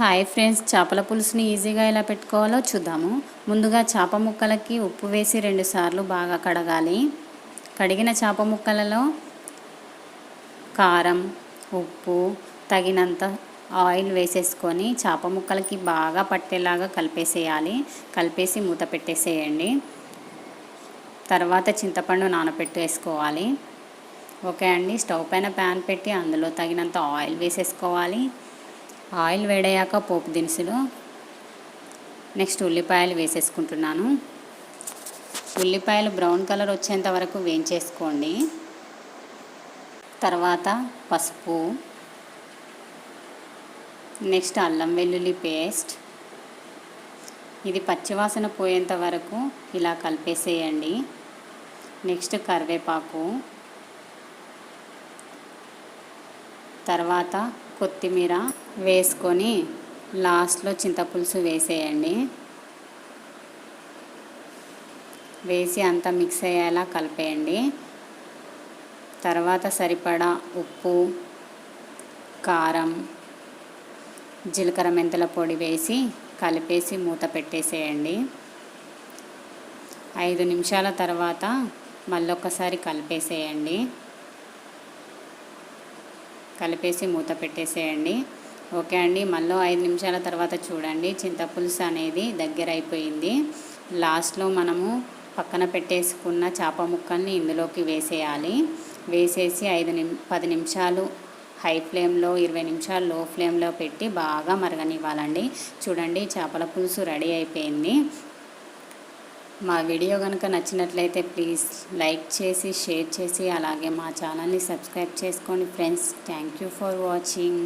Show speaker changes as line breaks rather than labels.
Hi friends, చేపల పులుసుని ఈజీగా ఎలా పెట్టుకోవాలో చూద్దాము. ముందుగా చేప ముక్కలకి ఉప్పు వేసి 2 సార్లు బాగా కడగాలి. కడిగిన చేప ముక్కలలో కారం, ఉప్పు, తగినంత ఆయిల్ వేసేసుకొని చేప ముక్కలకి బాగా పట్టేలాగా కలిపేసేయాలి. కలిపేసి మూత పెట్టేసేయండి. తర్వాత చింతపండు నానబెట్టేసుకోవాలి. ఓకే అండి. స్టవ్ పైన ప్యాన్ పెట్టి అందులో తగినంత ఆయిల్ వేసేసుకోవాలి. ఆయిల్ వేడయ్యాక పోపు దినుసులు, నెక్స్ట్ ఉల్లిపాయలు వేసేసుకుంటున్నాను. ఉల్లిపాయలు బ్రౌన్ కలర్ వచ్చేంత వరకు వేయించేసుకోండి. తర్వాత పసుపు, నెక్స్ట్ అల్లం వెల్లుల్లి పేస్ట్, ఇది పచ్చివాసన పోయేంత వరకు ఇలా కలిపేసేయండి. నెక్స్ట్ కరివేపాకు, తర్వాత కొత్తిమీర వేసుకొని లాస్ట్లో చింతపులుసు వేసేయండి. వేసి అంతా మిక్స్ అయ్యేలా కలిపేయండి. తర్వాత సరిపడా ఉప్పు, కారం, జీలకర్ర మెంతుల పొడి వేసి కలిపేసి మూత పెట్టేసేయండి. 5 నిమిషాల తర్వాత మళ్ళొకసారి కలిపేసేయండి. కలిపేసి మూత పెట్టేసేయండి. ఓకే అండి. మళ్ళీ 5 నిమిషాల తర్వాత చూడండి, చింతపులుసు అనేది దగ్గర అయిపోయింది. లాస్ట్లో మనము పక్కన పెట్టేసుకున్న చేప ముక్కల్ని ఇందులోకి వేసేయాలి. వేసేసి 10 నిమిషాలు హై ఫ్లేమ్లో, 20 నిమిషాలు లో ఫ్లేమ్లో పెట్టి బాగా మరగనివ్వాలండి. చూడండి, చేపల పులుసు రెడీ అయిపోయింది. మా వీడియో కనుక నచ్చినట్లయితే ప్లీజ్ లైక్ చేసి, షేర్ చేసి, అలాగే మా ఛానల్ని సబ్స్క్రైబ్ చేసుకోండి friends. Thank you for watching.